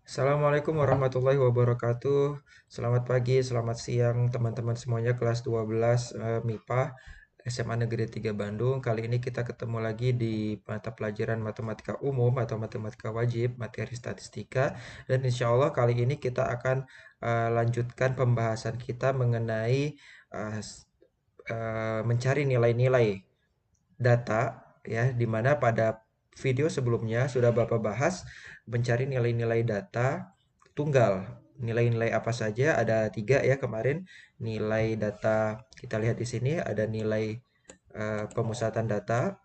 Assalamualaikum warahmatullahi wabarakatuh. Selamat pagi, selamat siang teman-teman semuanya kelas 12 MIPA SMA Negeri 3 Bandung. Kali ini kita ketemu lagi di mata pelajaran matematika umum atau matematika wajib, materi statistika. Dan insya Allah kali ini kita akan lanjutkan pembahasan kita mengenai mencari nilai-nilai data ya, di mana pada video sebelumnya sudah Bapak bahas mencari nilai-nilai data tunggal. Nilai-nilai apa saja? Ada tiga ya kemarin. Nilai data kita lihat di sini ada nilai pemusatan data,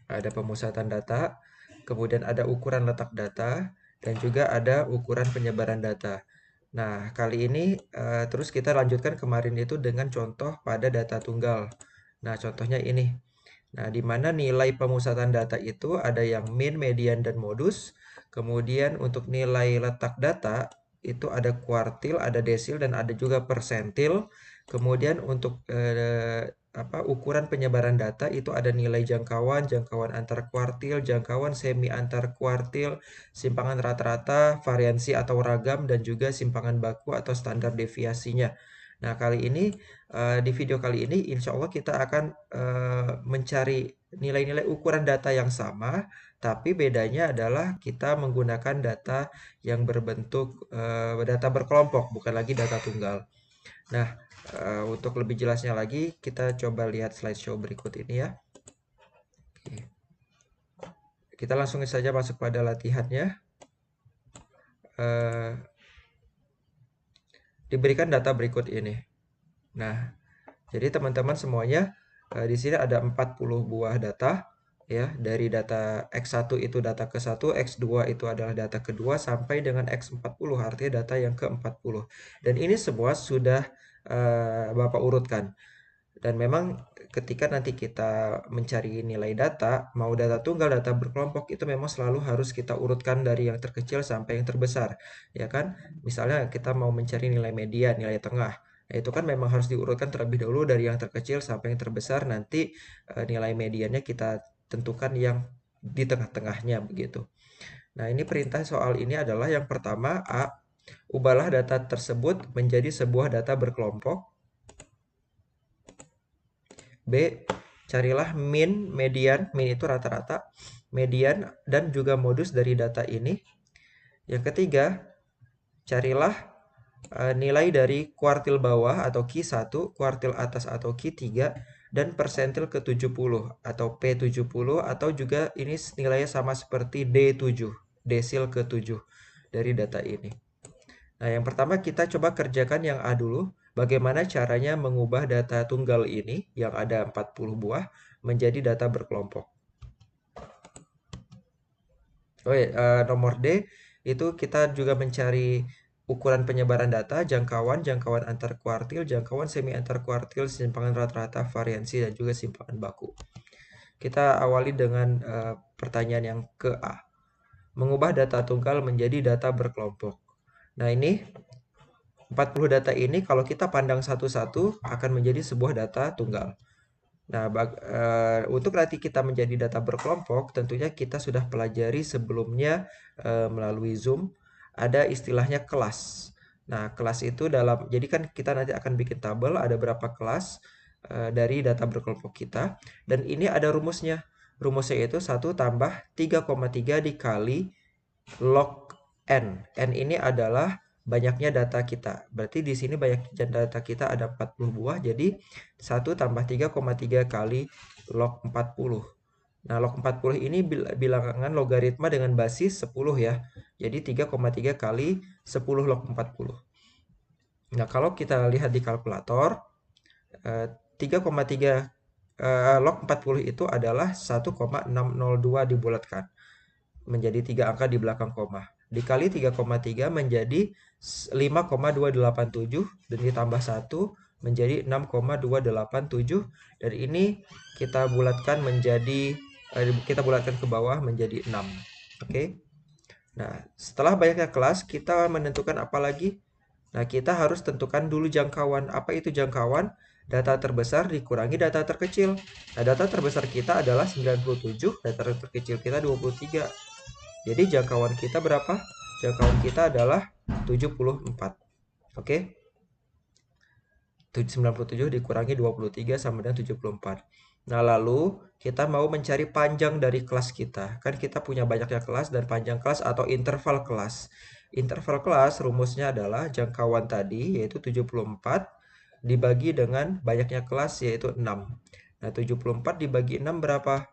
ada pemusatan data, kemudian ada ukuran letak data, dan juga ada ukuran penyebaran data. Nah, kali ini terus kita lanjutkan kemarin itu dengan contoh pada data tunggal. Nah, contohnya ini. Nah, di mana nilai pemusatan data itu ada yang min, median, dan modus. Kemudian untuk nilai letak data itu ada kuartil, ada desil, dan ada juga persentil. Kemudian untuk ukuran penyebaran data itu ada nilai jangkauan, jangkauan antar kuartil, jangkauan semi antar kuartil, simpangan rata-rata, variansi atau ragam, dan juga simpangan baku atau standar deviasinya. Nah, kali ini di video kali ini insya Allah kita akan mencari nilai-nilai ukuran data yang sama, tapi bedanya adalah kita menggunakan data yang berbentuk data berkelompok, bukan lagi data tunggal. Nah, untuk lebih jelasnya lagi, kita coba lihat slideshow berikut ini ya. Oke. Kita langsung saja masuk pada latihannya. Eh, Diberikan data berikut ini. Nah, jadi teman-teman semuanya di sini ada 40 buah data ya, dari data X1 itu data ke-1, X2 itu adalah data kedua sampai dengan X40 artinya data yang ke-40. Dan ini semua sudah Bapak urutkan. Dan memang ketika nanti kita mencari nilai data, mau data tunggal, data berkelompok, itu memang selalu harus kita urutkan dari yang terkecil sampai yang terbesar, ya kan? Misalnya kita mau mencari nilai median, nilai tengah, nah, itu kan memang harus diurutkan terlebih dahulu dari yang terkecil sampai yang terbesar, nanti nilai mediannya kita tentukan yang di tengah-tengahnya begitu. Nah, ini perintah soal ini adalah yang pertama, A, ubahlah data tersebut menjadi sebuah data berkelompok. B, carilah min, median, min itu rata-rata, median, dan juga modus dari data ini. Yang ketiga, carilah nilai dari kuartil bawah atau Q1, kuartil atas atau Q3, dan persentil ke-70 atau P70, atau juga ini nilainya sama seperti D7, desil ke-7 dari data ini. Nah, yang pertama kita coba kerjakan yang A dulu. Bagaimana caranya mengubah data tunggal ini yang ada 40 buah menjadi data berkelompok. Nomor D itu kita juga mencari ukuran penyebaran data, jangkauan, jangkauan antar kuartil, jangkauan semi antar kuartil, simpangan rata-rata, variansi, dan juga simpangan baku. Kita awali dengan pertanyaan yang ke A. Mengubah data tunggal menjadi data berkelompok. Nah, ini 40 data ini kalau kita pandang satu-satu akan menjadi sebuah data tunggal. Nah, untuk nanti kita menjadi data berkelompok, tentunya kita sudah pelajari sebelumnya melalui Zoom, ada istilahnya kelas. Nah, kelas itu jadi kan kita nanti akan bikin tabel, ada berapa kelas dari data berkelompok kita, dan ini ada rumusnya. Rumusnya itu 1 tambah 3,3 dikali log n. N ini adalah banyaknya data kita. Berarti di sini banyak data kita ada 40 buah. Jadi 1 tambah 3,3 kali log 40. Nah, log 40 ini bilangan logaritma dengan basis 10 ya. Jadi 3,3 kali 10 log 40. Nah, kalau kita lihat di kalkulator, 3,3 log 40 itu adalah 1,602 dibulatkan menjadi 3 angka di belakang koma. Dikali 3,3 menjadi 5,287 dan ditambah 1 menjadi 6,287, dan ini kita bulatkan ke bawah menjadi 6. Oke. Nah, setelah banyaknya kelas, kita menentukan apa lagi? Nah, kita harus tentukan dulu jangkauan. Apa itu jangkauan? Data terbesar dikurangi data terkecil. Nah, data terbesar kita adalah 97, data terkecil kita 23. Jadi jangkauan kita berapa? jangkauan kita adalah 74. Oke. 97 dikurangi 23 sama dengan 74. Nah, lalu kita mau mencari panjang dari kelas kita. Kan kita punya banyaknya kelas dan panjang kelas atau interval kelas. Interval kelas rumusnya adalah jangkauan tadi yaitu 74 dibagi dengan banyaknya kelas yaitu 6. Nah, 74 dibagi 6 berapa?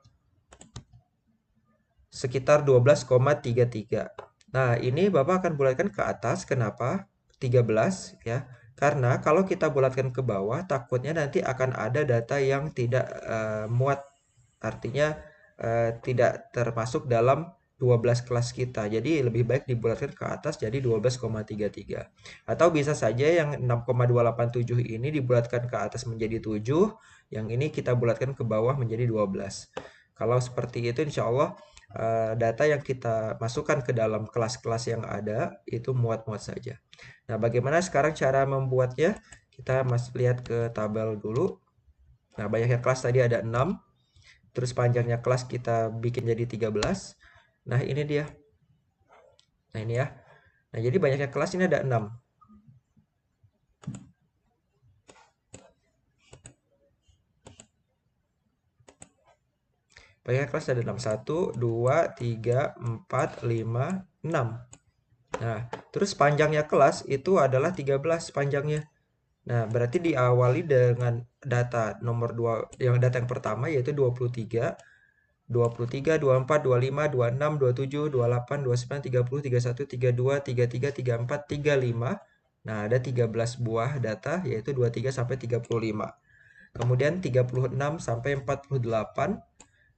Sekitar 12,33. Nah, ini Bapak akan bulatkan ke atas. Kenapa? 13 ya. Karena kalau kita bulatkan ke bawah, takutnya nanti akan ada data yang tidak muat. Artinya tidak termasuk dalam 12 kelas kita. Jadi lebih baik dibulatkan ke atas jadi 12,33. Atau bisa saja yang 6,287 ini dibulatkan ke atas menjadi 7, yang ini kita bulatkan ke bawah menjadi 12. Kalau seperti itu insya Allah data yang kita masukkan ke dalam kelas-kelas yang ada itu muat-muat saja. Nah, bagaimana sekarang cara membuatnya? Kita masih lihat ke tabel dulu. Nah, banyaknya kelas tadi ada 6. Terus panjangnya kelas kita bikin jadi 13. Nah, ini dia. Nah, ini ya. Nah, jadi banyaknya kelas ini ada 6. Banyaknya kelas ada 6. 1, 2, 3, 4, 5, 6. Nah, terus panjangnya kelas itu adalah 13 panjangnya. Nah, berarti diawali dengan data nomor 2, data yang pertama yaitu 23, 23, 24, 25, 26, 27, 28, 29, 30, 31, 32, 33, 34, 35. Nah, ada 13 buah data yaitu 23 sampai 35. Kemudian 36 sampai 48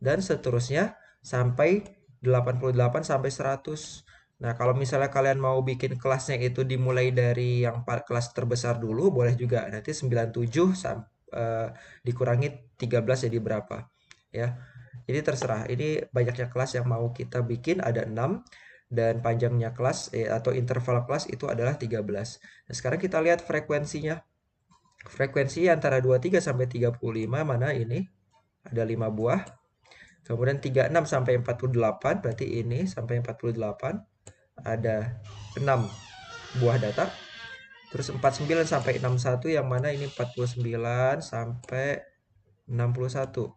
dan seterusnya sampai 88 sampai 100. Nah, kalau misalnya kalian mau bikin kelasnya itu dimulai dari yang kelas terbesar dulu, boleh juga. Nanti 97 dikurangi 13 jadi berapa. Ya. Jadi terserah. Ini banyaknya kelas yang mau kita bikin ada 6 dan panjangnya kelas atau interval kelas itu adalah 13. Nah, sekarang kita lihat frekuensinya. Frekuensi antara 23 sampai 35 mana ini? Ada 5 buah. Kemudian 36 sampai 48 berarti ini sampai 48 ada 6 buah data. Terus 49 sampai 61 yang mana ini 49 sampai 61.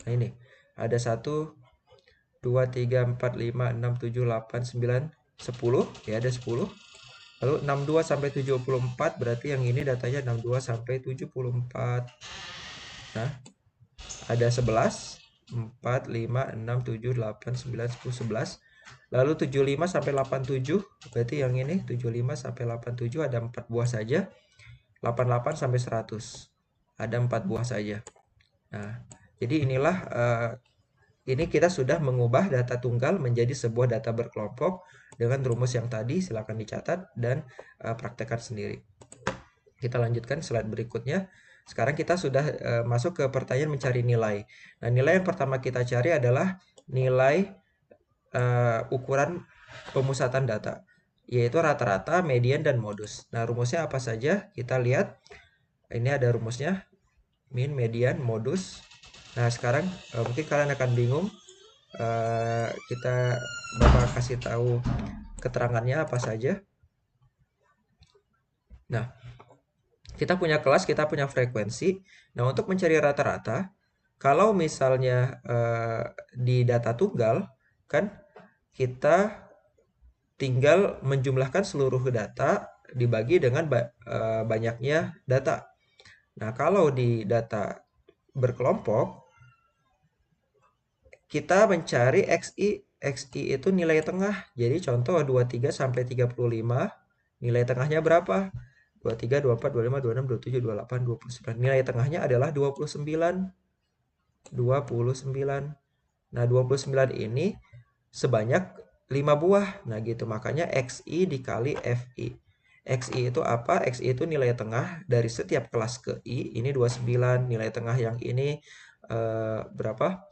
Nah, ini ada 1 2 3 4 5 6 7 8 9 10 ya, ada 10. Lalu 62 sampai 74 berarti yang ini datanya 62 sampai 74. Nah, ada 11 4 5 6 7 8 9 10 11. Lalu 75 sampai 87 berarti yang ini 75 sampai 87 ada 4 buah saja. 88 sampai 100 ada 4 buah saja. Nah, jadi inilah ini kita sudah mengubah data tunggal menjadi sebuah data berkelompok dengan rumus yang tadi, silakan dicatat dan praktekkan sendiri. Kita lanjutkan slide berikutnya. Sekarang kita sudah masuk ke pertanyaan mencari nilai. Nah, nilai yang pertama kita cari adalah nilai ukuran pemusatan data, yaitu rata-rata, median, dan modus. Nah, rumusnya apa saja? Kita lihat. Ini ada rumusnya, min, median, modus. Nah, sekarang mungkin kalian akan bingung. Kita Bapak kasih tahu keterangannya apa saja. Nah, kita punya kelas, kita punya frekuensi. Nah, untuk mencari rata-rata, kalau misalnya di data tunggal, kan kita tinggal menjumlahkan seluruh data dibagi dengan banyaknya data. Nah, kalau di data berkelompok, kita mencari XI. XI itu nilai tengah. Jadi contoh 23 sampai 35, nilai tengahnya berapa? 23, 24, 25, 26, 27, 28, 29. Nilai tengahnya adalah 29. 29. Nah, 29 ini sebanyak 5 buah. Nah, gitu. Makanya XI dikali FI. XI itu apa? XI itu nilai tengah dari setiap kelas ke I. Ini 29. Nilai tengah yang ini berapa?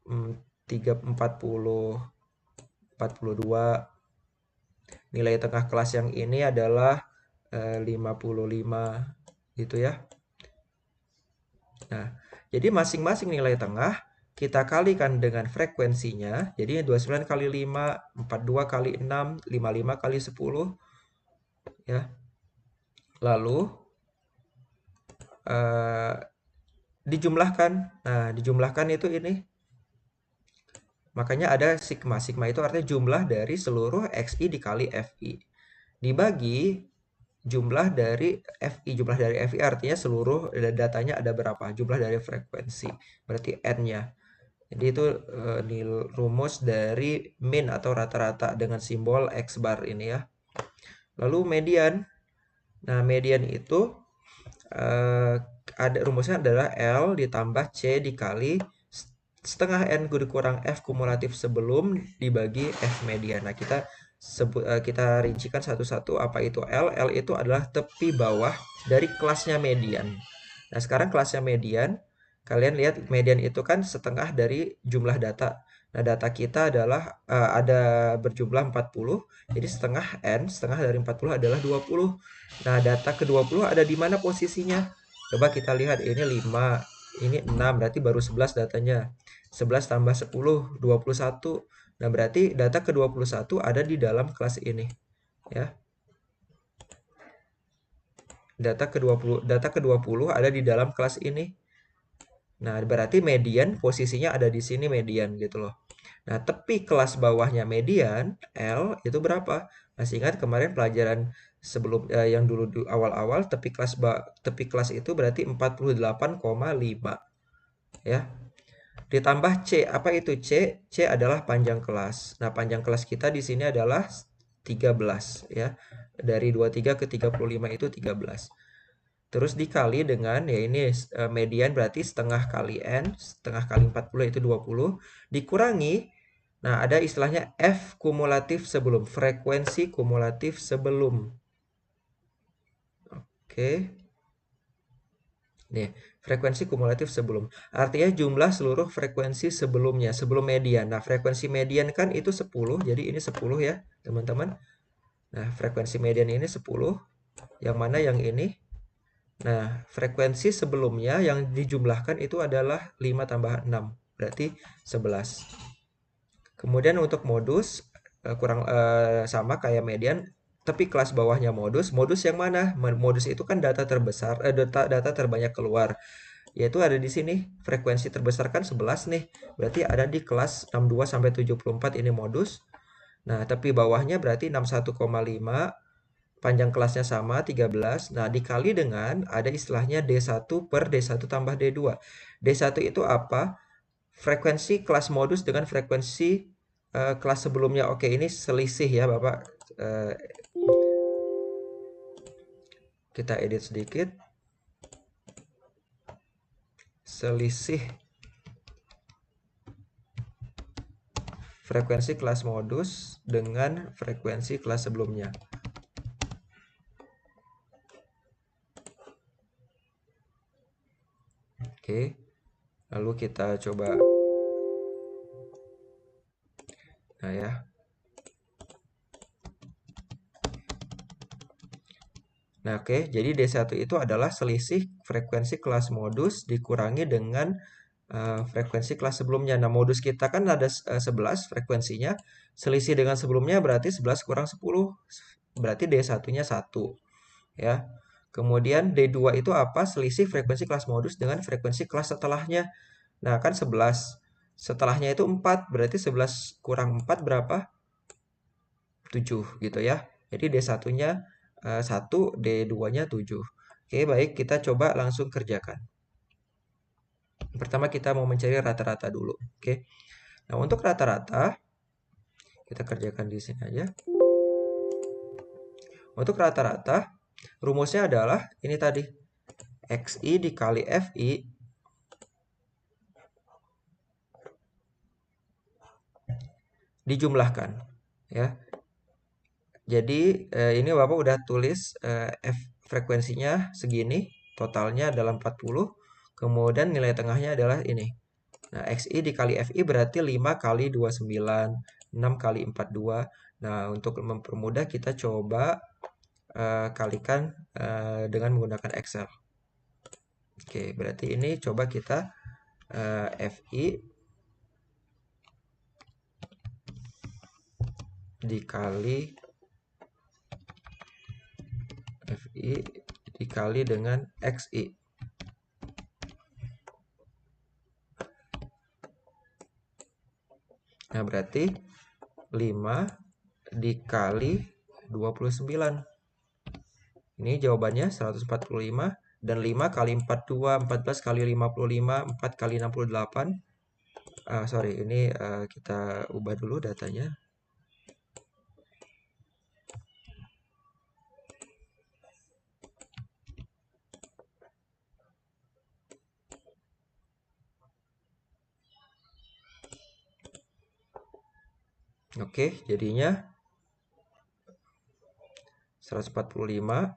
3, 40, 42. Nilai tengah kelas yang ini adalah 55 gitu ya. Nah, jadi masing-masing nilai tengah kita kalikan dengan frekuensinya. Jadi 29 kali 5, 42 kali 6, 55 kali 10 ya. Lalu dijumlahkan. Nah, dijumlahkan itu ini. Makanya ada sigma. Sigma itu artinya jumlah dari seluruh XI dikali FI. Dibagi jumlah dari FI. Jumlah dari FI artinya seluruh datanya ada berapa. Jumlah dari frekuensi. Berarti N-nya. Jadi itu rumus dari min atau rata-rata dengan simbol X bar ini ya. Lalu median. Nah, median itu ada rumusnya adalah L ditambah C dikali setengah N dikurang F kumulatif sebelum dibagi F median. Nah, kita rincikan satu-satu apa itu L. L itu adalah tepi bawah dari kelasnya median. Nah, sekarang kelasnya median, kalian lihat median itu kan setengah dari jumlah data. Nah, data kita adalah ada berjumlah 40, jadi setengah N, setengah dari 40 adalah 20. Nah, data ke-20 ada di mana posisinya? Coba kita lihat, ini 5, ini 6, berarti baru 11 datanya. 11 tambah 10, 21. Nah, berarti data ke-21 ada di dalam kelas ini. Ya. Data ke-20 ada di dalam kelas ini. Nah, berarti median posisinya ada di sini median gitu loh. Nah, tepi kelas bawahnya median, L, itu berapa? Masih ingat kemarin pelajaran sebelum yang dulu awal-awal tepi kelas itu berarti 48,5 ya. Ditambah C, apa itu C? C adalah panjang kelas. Nah, panjang kelas kita di sini adalah 13 ya. Dari 23 ke 35 itu 13. Terus dikali dengan, ya ini median berarti setengah kali N, setengah kali 40 itu 20, dikurangi, nah ada istilahnya F kumulatif sebelum, frekuensi kumulatif sebelum. Oke. Nih, frekuensi kumulatif sebelum. Artinya jumlah seluruh frekuensi sebelumnya, sebelum median. Nah, frekuensi median kan itu 10, jadi ini 10 ya, teman-teman. Nah, frekuensi median ini 10, yang mana yang ini? Nah, frekuensi sebelumnya yang dijumlahkan itu adalah 5 tambah 6, berarti 11. Kemudian untuk modus, sama kayak median, tapi kelas bawahnya modus. Modus yang mana? Modus itu kan data terbesar, data terbanyak keluar. Yaitu ada di sini, frekuensi terbesar kan 11 nih. Berarti ada di kelas 62 sampai 74 ini modus. Nah, tapi bawahnya berarti 61,5. Panjang kelasnya sama 13. Nah, dikali dengan ada istilahnya D1 per D1 tambah D2. D1 itu apa? Frekuensi kelas modus dengan frekuensi kelas sebelumnya. Oke, ini selisih ya, Bapak. Kita edit sedikit. Selisih frekuensi kelas modus dengan frekuensi kelas sebelumnya. Oke, lalu kita coba. Nah ya. Nah oke, jadi D1 itu adalah selisih frekuensi kelas modus dikurangi dengan frekuensi kelas sebelumnya. Nah, modus kita kan ada 11 frekuensinya. Selisih dengan sebelumnya berarti 11 kurang 10. Berarti D1-nya 1. Ya. Kemudian D2 itu apa? Selisih frekuensi kelas modus dengan frekuensi kelas setelahnya. Nah, kan 11. Setelahnya itu 4. Berarti 11 kurang 4 berapa? 7 gitu ya. Jadi D1-nya 1, D2-nya 7. Oke, baik. Kita coba langsung kerjakan. Pertama kita mau mencari rata-rata dulu. Oke. Nah, untuk rata-rata kita kerjakan di sini aja. Untuk rata-rata rumusnya adalah ini tadi. XI dikali FI dijumlahkan ya. Jadi ini Bapak udah tulis frekuensinya segini, totalnya adalah 40. Kemudian nilai tengahnya adalah ini. Nah, XI dikali FI berarti 5 kali 29, 6 kali 42. Nah, untuk mempermudah kita coba kalikan dengan menggunakan Excel. Oke, berarti ini coba kita FI dikali FI dikali dengan XI. Nah, berarti 5 dikali 29. Ini jawabannya 145. Dan 5 kali 42, 14 kali 55, 4 kali 68. Sorry, ini kita ubah dulu datanya. Oke, jadinya 145.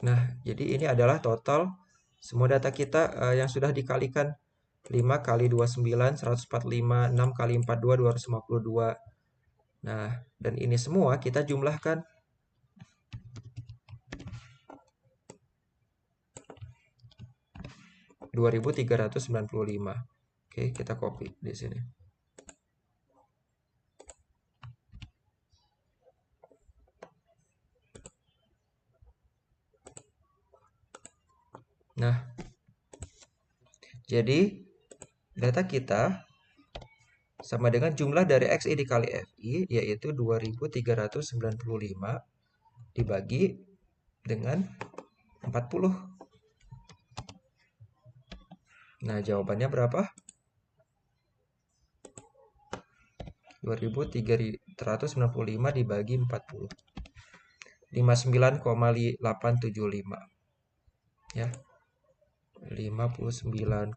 Nah, jadi ini adalah total semua data kita yang sudah dikalikan. 5 kali 29, 145, 6 kali 42, 252. Nah, dan ini semua kita jumlahkan. 2.395. Oke, kita copy di sini. Nah, jadi data kita sama dengan jumlah dari XI dikali FI, yaitu 2.395 dibagi dengan 40. Nah, jawabannya berapa? 2.395 dibagi 40. 59,875. Ya. 59,875.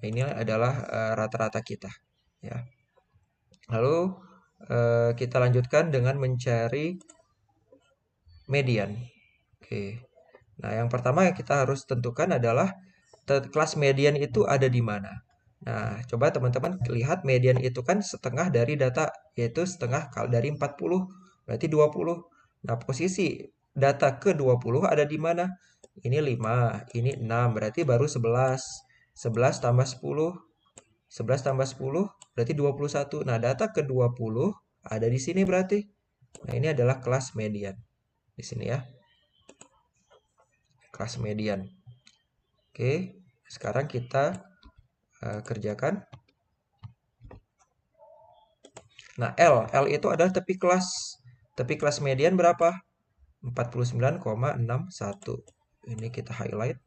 Ini adalah rata-rata kita, ya. Lalu kita lanjutkan dengan mencari median. Oke. Nah, yang pertama yang kita harus tentukan adalah kelas median itu ada di mana. Nah, coba teman-teman lihat median itu kan setengah dari data, yaitu setengah dari 40, berarti 20. Nah, posisi data ke 20 ada di mana? Ini 5, ini 6, berarti baru 11. 11 tambah 10, 11 tambah 10, berarti 21. Nah, data ke 20 ada di sini berarti. Nah, ini adalah kelas median. Di sini ya. Kelas median. Oke, sekarang kita kerjakan. Nah, L itu adalah tepi kelas. Tepi kelas median berapa? 49,61. Ini kita highlight.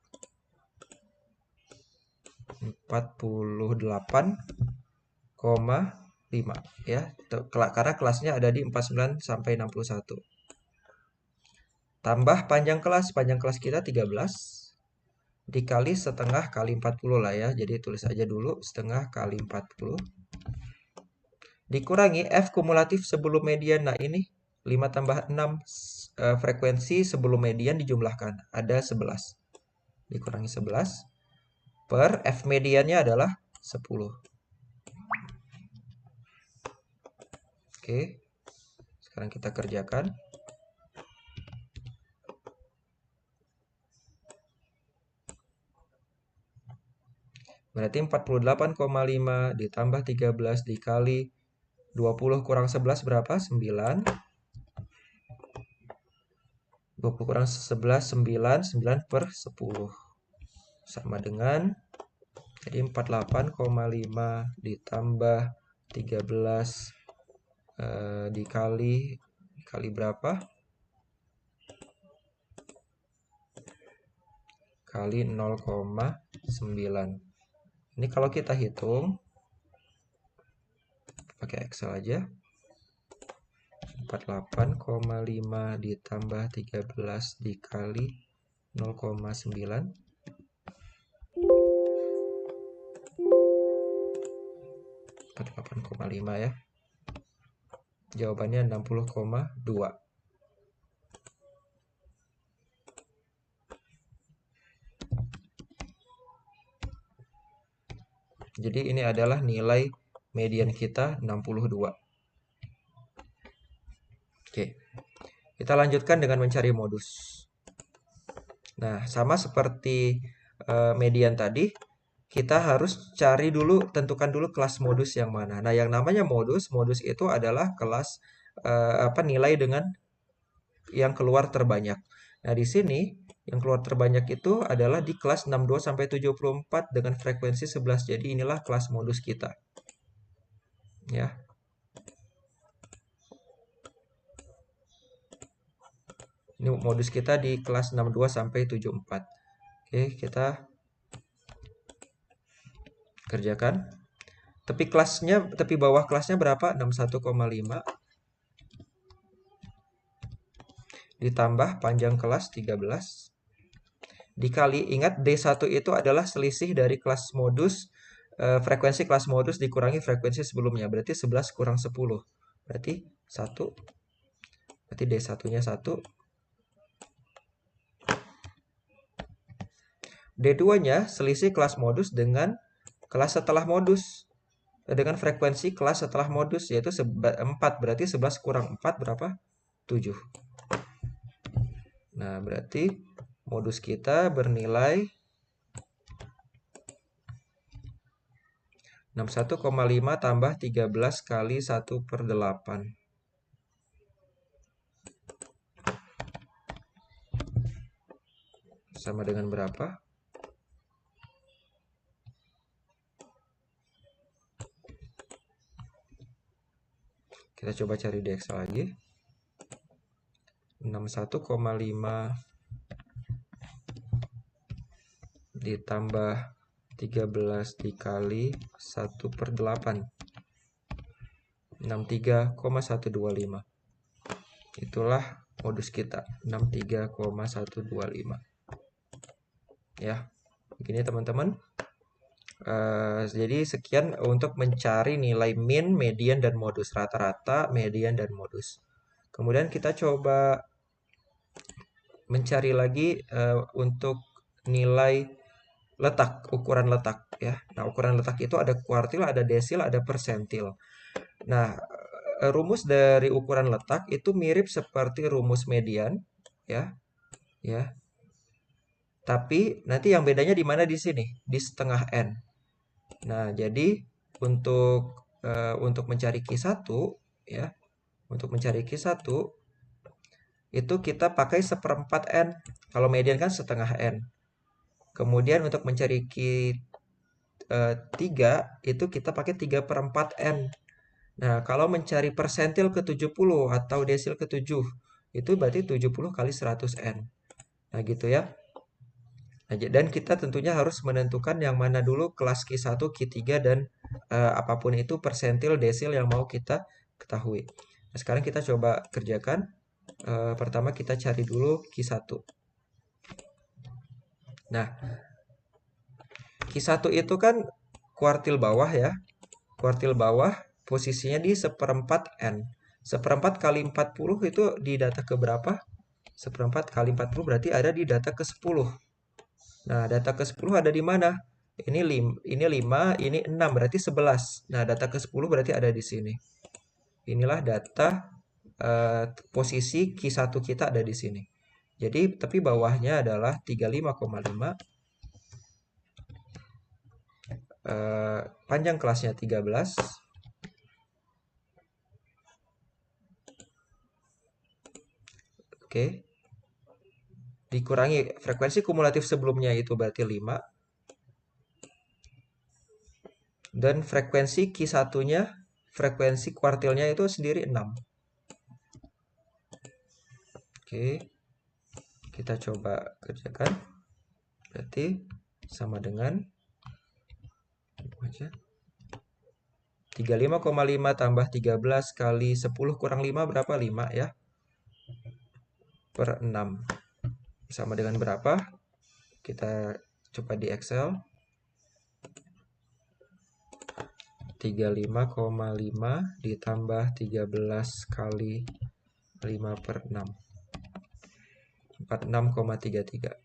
48,5 ya. Karena kelasnya ada di 49 sampai 61. Tambah panjang kelas kita 13 dikali setengah kali 40 lah ya. Jadi tulis aja dulu setengah kali 40 dikurangi F kumulatif sebelum median. Nah, ini 5 tambah 6 frekuensi sebelum median dijumlahkan. Ada 11. Dikurangi 11 per F mediannya adalah 10. Oke. Sekarang kita kerjakan. Berarti 48,5 ditambah 13 dikali 20 kurang 11 berapa? 9. 20 kurang 11, 9. 9 per 10. Sama dengan, jadi 48,5 ditambah 13 dikali berapa? Kali 0,9. Ini kalau kita hitung pakai Excel aja. 48,5 ditambah 13 dikali 0,9. 48,5 ya. Jawabannya 60,2. Jadi ini adalah nilai median kita 62. Oke. Kita lanjutkan dengan mencari modus. Nah, sama seperti median tadi, kita harus cari dulu, tentukan dulu kelas modus yang mana. Nah, yang namanya modus, modus itu adalah kelas nilai dengan yang keluar terbanyak. Nah, di sini yang keluar terbanyak itu adalah di kelas 62 sampai 74 dengan frekuensi 11. Jadi inilah kelas modus kita. Ya. Ini modus kita di kelas 62 sampai 74. Oke, kita kerjakan. Tepi bawah kelasnya berapa? 61,5 ditambah panjang kelas 13 dikali, ingat D1 itu adalah selisih dari kelas modus, frekuensi kelas modus dikurangi frekuensi sebelumnya. Berarti 11 kurang 10. Berarti 1. Berarti D1-nya 1. D2-nya selisih kelas modus dengan kelas setelah modus. Dengan frekuensi kelas setelah modus, yaitu 4. Berarti 11 kurang 4 berapa? 7. Nah, berarti modus kita bernilai 61,5 tambah 13 kali 1/8. Sama dengan berapa? Kita coba cari di Excel lagi. 61,5 ditambah 13 dikali 1/8. 63,125. Itulah modus kita, 63,125. Ya, begini teman-teman. Jadi sekian untuk mencari nilai min, median, dan modus. Rata-rata, median, dan modus. Kemudian kita coba mencari lagi untuk nilai letak, ukuran letak ya. Nah, ukuran letak itu ada kuartil, ada desil, ada persentil. Nah, rumus dari ukuran letak itu mirip seperti rumus median ya. Ya. Tapi nanti yang bedanya di mana di sini? Di setengah n. Nah, jadi untuk mencari Q1 ya, untuk mencari Q1 itu kita pakai 1/4 n. Kalau median kan setengah n. Kemudian untuk mencari Q3 itu kita pakai 3/4 n. Nah, kalau mencari persentil ke 70 atau desil ke 7 itu berarti 70 kali 100 n. Nah, gitu ya. Nah, dan kita tentunya harus menentukan yang mana dulu kelas Q1, Q3, dan apapun itu persentil, desil yang mau kita ketahui. Nah, sekarang kita coba kerjakan. Pertama kita cari dulu Q1. Nah, Q1 itu kan kuartil bawah ya. Kuartil bawah posisinya di 1/4 N. 1/4 kali 40 itu di data ke berapa? 1/4 kali 40 berarti ada di data ke 10. Nah, data ke 10 ada di mana? Ini 5, ini 6, berarti 11. Nah, data ke 10 berarti ada di sini. Inilah data posisi Q1 kita ada di sini. Jadi, tapi bawahnya adalah 35,5. Panjang kelasnya 13. Oke. Dikurangi frekuensi kumulatif sebelumnya itu berarti 5. Dan frekuensi Q1-nya, frekuensi kuartilnya itu sendiri 6. Oke. Kita coba kerjakan. Berarti sama dengan 35,5 tambah 13 kali 10 kurang 5 berapa? 5 ya. Per 6. Sama dengan berapa? Kita coba di Excel. 35,5 ditambah 13 kali 5 per 6. 46,33.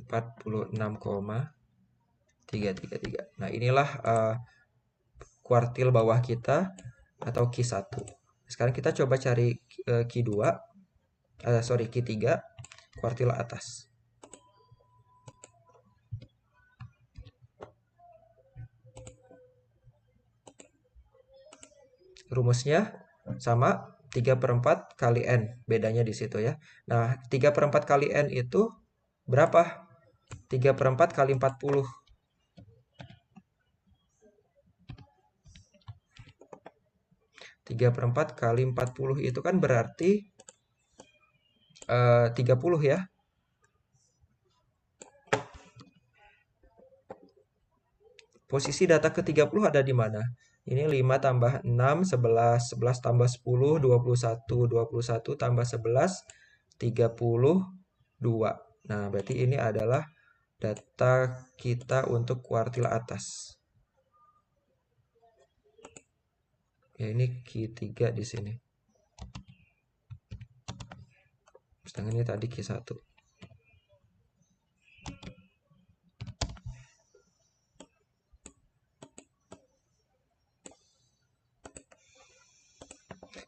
46,333. Nah, inilah kuartil bawah kita atau Q1. Sekarang kita coba cari Q2. Q3 kuartil atas. Rumusnya sama 3/4 kali N. Bedanya di situ ya. Nah, 3/4 kali N itu berapa? 3/4 kali 40. 3/4 kali 40 itu kan berarti 30 ya. Posisi data ke-30 ada di mana? Ini 5 tambah 6, 11, 11 tambah 10, 21, 21 tambah 11, 32. Nah, berarti ini adalah data kita untuk kuartil atas. Ya, ini Q3 di sini. Sedangkan ini tadi Q1.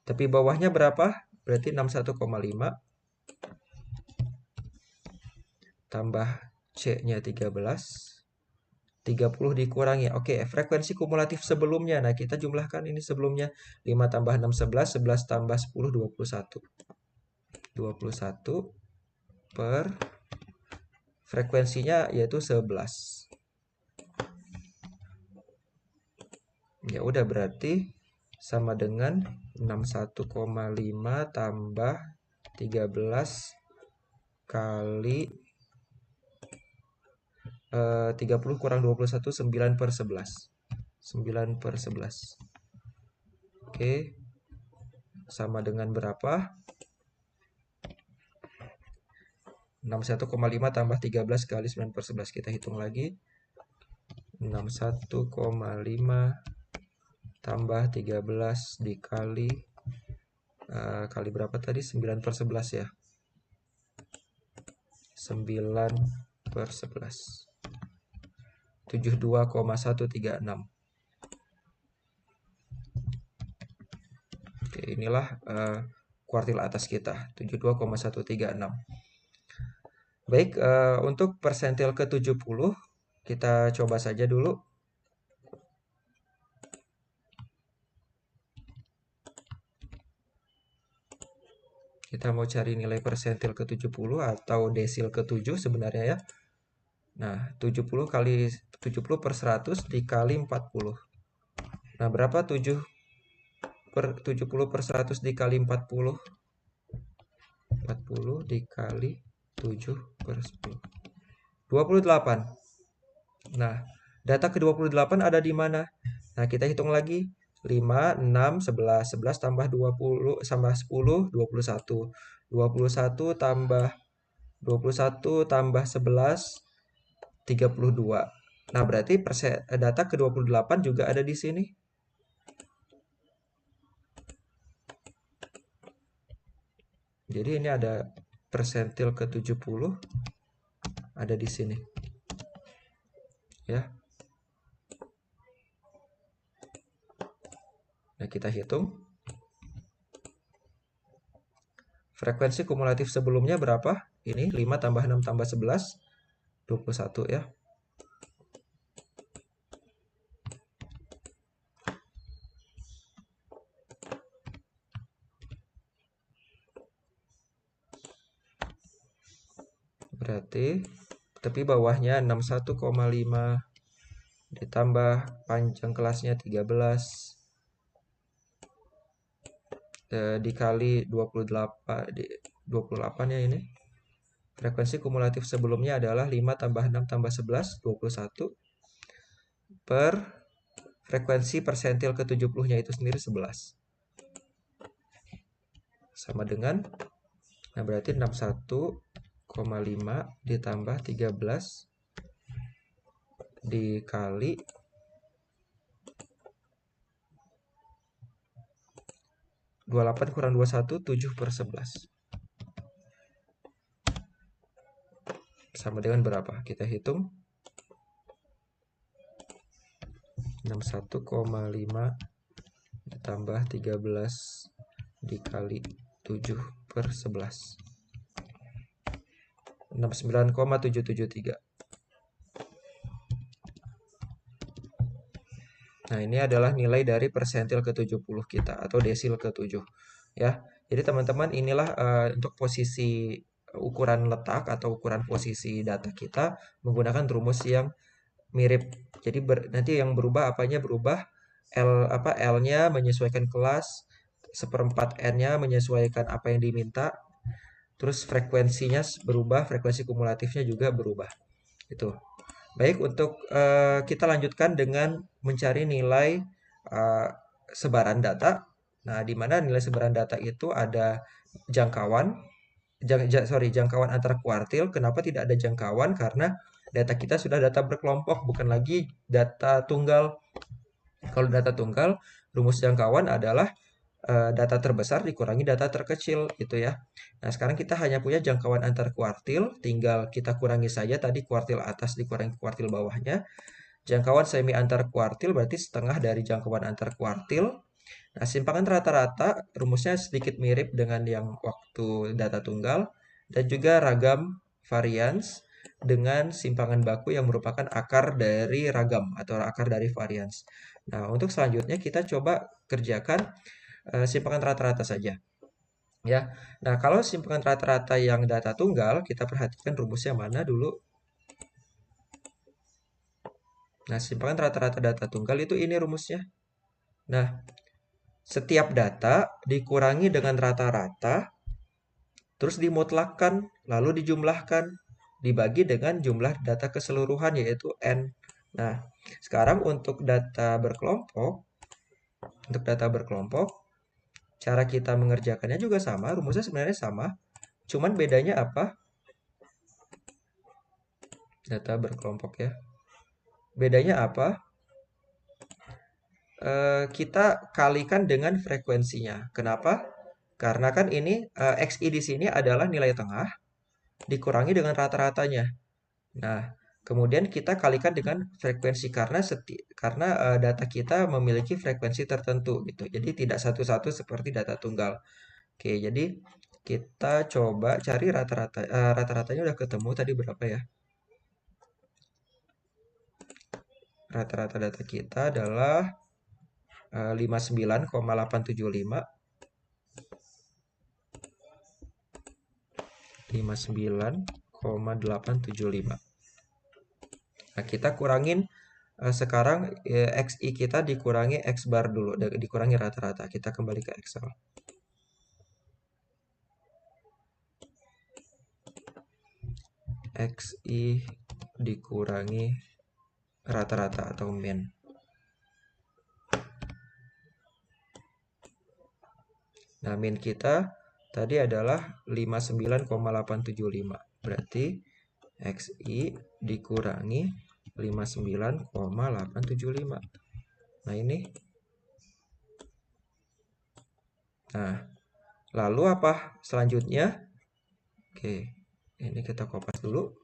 Tapi bawahnya berapa? Berarti 61,5 tambah C-nya 13. 30 dikurangi. Oke, frekuensi kumulatif sebelumnya. Nah, kita jumlahkan ini sebelumnya. 5 tambah 6, 11. 11 tambah 10, 21. 21 per frekuensinya yaitu 11. Ya udah, berarti sama dengan 61,5 tambah 13 kali 30 kurang 21, 9/11. 9/11. Oke. Sama dengan berapa? 61,5 tambah 13 kali 9/11. Kita hitung lagi. 61,5 tambah 13 dikali kali berapa tadi? 9/11 ya. 9/11. 72,136. Oke, inilah kuartil atas kita, 72,136. Baik, untuk persentil ke-70 kita coba saja dulu. Kita mau cari nilai persentil ke-70 atau desil ke-7 sebenarnya ya. Nah, 70 kali 70 per 100 dikali 40. Nah, berapa 70 per 100 dikali 40? 40 dikali 7 per 10. 28. Nah, data ke-28 ada di mana? Nah, kita hitung lagi. 5, 6, 11. 11 tambah 20 tambah 10, 21. 21 tambah 21 tambah 11, 32. Nah, berarti data ke-28 juga ada di sini. Jadi ini ada persentil ke-70 ada di sini. Ya. Nah, kita hitung. Frekuensi kumulatif sebelumnya berapa? Ini 5 tambah 6 tambah 11, 21 ya. Berarti tapi bawahnya 61,5 ditambah panjang kelasnya 13 dikali 28 ya ini. Frekuensi kumulatif sebelumnya adalah 5 tambah 6 tambah 11, 21 per frekuensi persentil ke-70-nya itu sendiri 11. Sama dengan, nah berarti 61,5 ditambah 13 dikali 28 kurang 21, 7/11. Sama dengan berapa? Kita hitung. 61,5 ditambah 13 dikali 7/11. 69,773. Nah, ini adalah nilai dari persentil ke-70 kita atau desil ke-7 ya. Jadi teman-teman inilah untuk posisi ukuran letak atau ukuran posisi data kita menggunakan rumus yang mirip. Jadi nanti yang berubah apanya berubah L-nya menyesuaikan kelas, seperempat N-nya menyesuaikan apa yang diminta, terus frekuensinya berubah, frekuensi kumulatifnya juga berubah. Itu. Baik, untuk kita lanjutkan dengan mencari nilai uh, sebaran data. Nah, di mana nilai sebaran data itu ada jangkauan, jangkauan antar kuartil. Kenapa tidak ada jangkauan? Karena data kita sudah data berkelompok, bukan lagi data tunggal. Kalau data tunggal, rumus jangkauan adalah data terbesar dikurangi data terkecil gitu ya. Nah, sekarang kita hanya punya jangkauan antar kuartil, tinggal kita kurangi saja tadi kuartil atas dikurangi kuartil bawahnya. Jangkauan semi antar kuartil berarti setengah dari jangkauan antar kuartil. Nah, simpangan rata-rata rumusnya sedikit mirip dengan yang waktu data tunggal dan juga ragam varians dengan simpangan baku yang merupakan akar dari ragam atau akar dari varians. Nah, untuk selanjutnya kita coba kerjakan simpangan rata-rata saja. Ya. Nah, kalau simpangan rata-rata yang data tunggal, kita perhatikan rumusnya mana dulu. Nah, simpangan rata-rata data tunggal itu ini rumusnya. Nah, setiap data dikurangi dengan rata-rata, terus dimutlakkan, lalu dijumlahkan, dibagi dengan jumlah data keseluruhan yaitu N. Nah, sekarang untuk data berkelompok, cara kita mengerjakannya juga sama, rumusnya sebenarnya sama, cuman bedanya apa? Data berkelompok ya. Bedanya apa? Kita kalikan dengan frekuensinya. Kenapa? Karena kan ini XI di sini adalah nilai tengah dikurangi dengan rata-ratanya. Nah, kemudian kita kalikan dengan frekuensi karena data kita memiliki frekuensi tertentu gitu. Jadi tidak satu-satu seperti data tunggal. Oke, jadi kita coba cari rata-rata. Rata-ratanya udah ketemu tadi berapa ya? Rata-rata data kita adalah 59,875. 59,875. Nah, kita kurangin sekarang XI kita dikurangi X bar dulu, dikurangi rata-rata. Kita kembali ke Excel. XI dikurangi rata-rata atau min. Nah, min kita tadi adalah 59,875. Berarti XI dikurangi 59,875. Nah, ini. Nah, lalu apa selanjutnya? Oke, ini kita kopas dulu.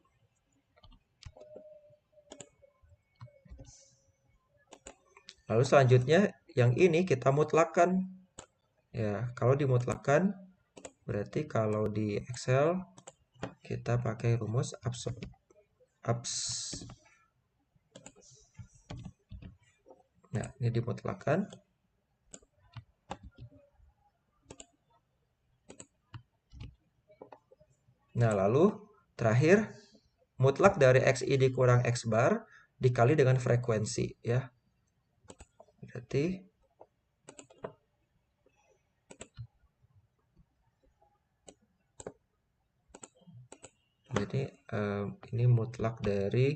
Lalu selanjutnya yang ini kita mutlakkan. Ya, kalau dimutlakkan berarti kalau di Excel kita pakai rumus abs. Nah, ini dimutlakkan. Nah, lalu terakhir mutlak dari XI dikurang X bar dikali dengan frekuensi ya. Berarti ini mutlak dari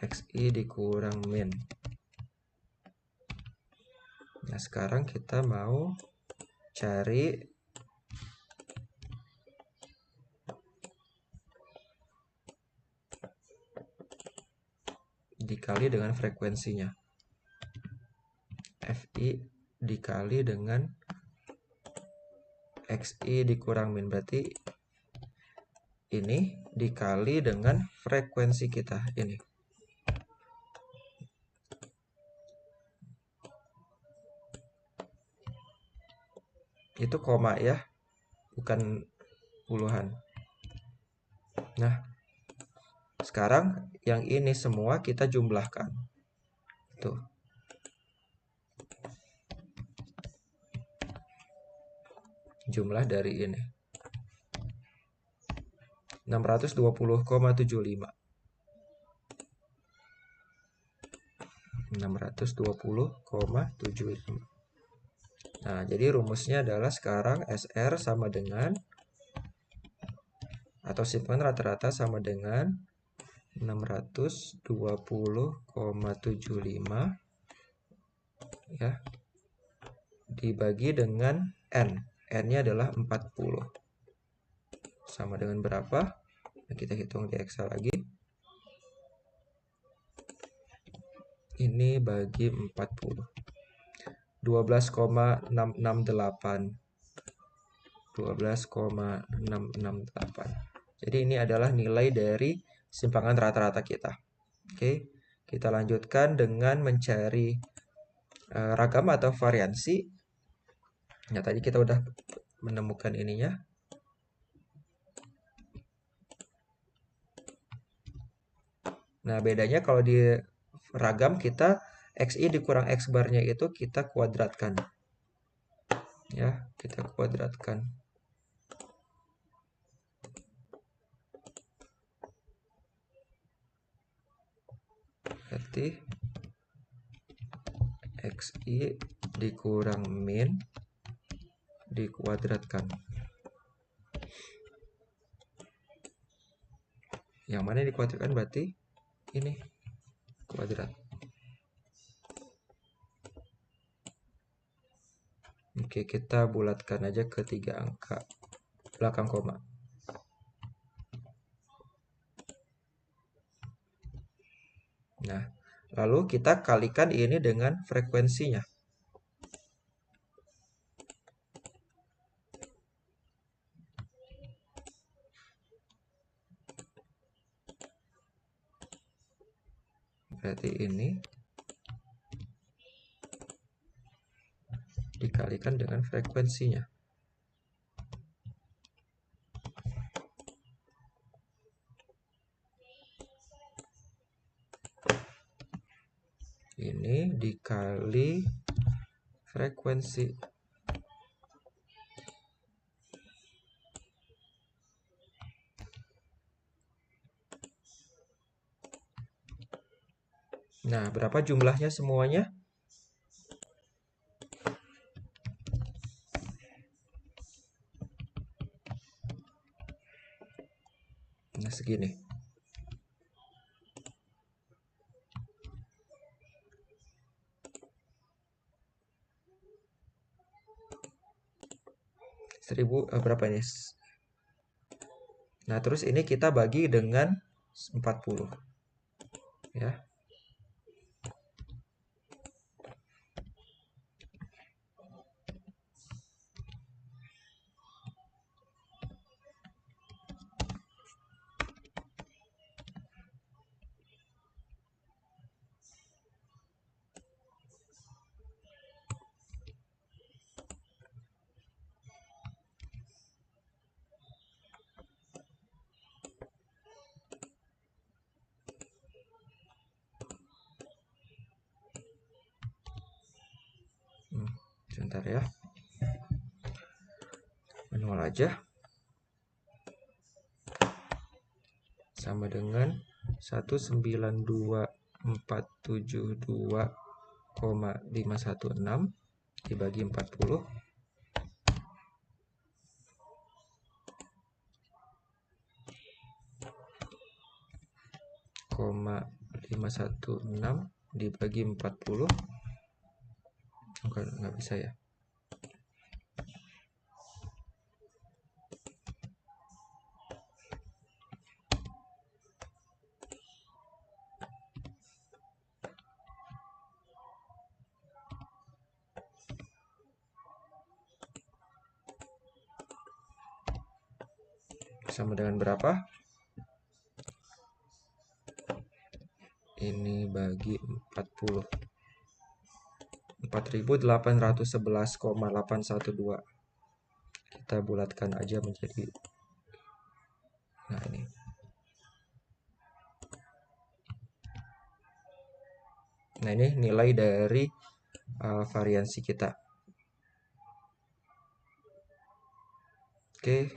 XI dikurang min. Nah, sekarang kita mau cari dikali dengan frekuensinya. FI dikali dengan XI dikurang min. Berarti ini dikali dengan frekuensi kita. Ini. Itu koma ya. Bukan puluhan. Nah, sekarang yang ini semua kita jumlahkan. Tuh. jumlah dari ini 620,75. 620,75. Nah, jadi rumusnya adalah sekarang SR sama dengan, atau simpangan rata-rata sama dengan 620,75 ya, dibagi dengan N. N-nya adalah 40. Sama dengan berapa? Nah, kita hitung di Excel lagi. Ini bagi 40. 12,668. 12,668. Jadi ini adalah nilai dari simpangan rata-rata kita. Oke, kita lanjutkan dengan mencari ragam atau variansi. Nah, tadi kita udah menemukan ininya. Nah, bedanya kalau di ragam kita XI dikurang X barnya itu kita kuadratkan. Ya, kita kuadratkan. Berarti XI dikurang min dikuadratkan. Yang mana dikuadratkan berarti ini kuadrat. Oke, kita bulatkan aja ke 3 angka belakang koma. Nah, lalu kita kalikan ini dengan frekuensinya. Berarti ini dikalikan dengan frekuensinya. Ini dikali frekuensi. Nah, berapa jumlahnya semuanya? Nah, segini. Berapa ini? Nah, terus ini kita bagi dengan 40. Ya. Sebentar ya. Manual aja. Sama dengan 192.472,516 dibagi 40. 516 dibagi 40. Nggak bisa ya. Sama dengan berapa? Ini bagi 40. 4.811,812. Kita bulatkan aja menjadi, nah ini. Nah, ini nilai dari variansi kita. Oke.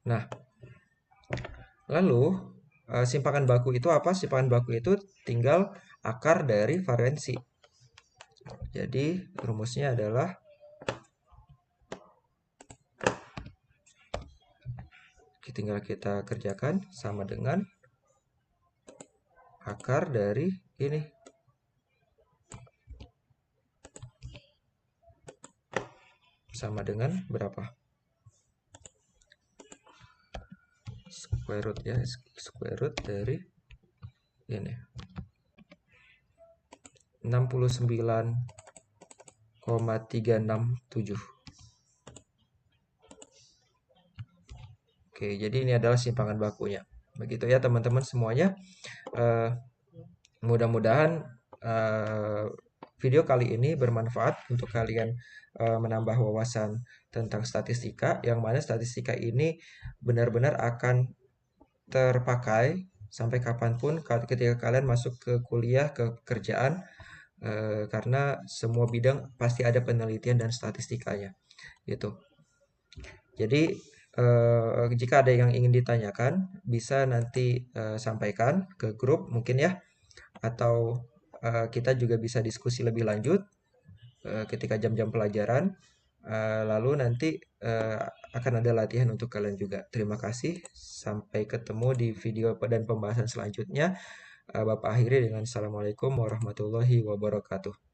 Nah, lalu simpangan baku itu apa? Simpangan baku itu tinggal akar dari valensi. Jadi rumusnya adalah tinggal kita kerjakan sama dengan akar dari ini. Sama dengan berapa? Square root ya, square root dari ini. 69,367. Oke, jadi ini adalah simpangan bakunya. Begitu ya teman-teman semuanya. Eh, Mudah-mudahan video kali ini bermanfaat untuk kalian menambah wawasan tentang statistika, yang mana statistika ini benar-benar akan terpakai sampai kapanpun ketika kalian masuk ke kuliah, ke pekerjaan, karena semua bidang pasti ada penelitian dan statistikanya, gitu. Jadi jika ada yang ingin ditanyakan, bisa nanti sampaikan ke grup mungkin ya, atau kita juga bisa diskusi lebih lanjut ketika jam-jam pelajaran. Lalu nanti akan ada latihan untuk kalian juga. Terima kasih. Sampai ketemu di video dan pembahasan selanjutnya. Bapak akhiri dengan Assalamualaikum warahmatullahi wabarakatuh.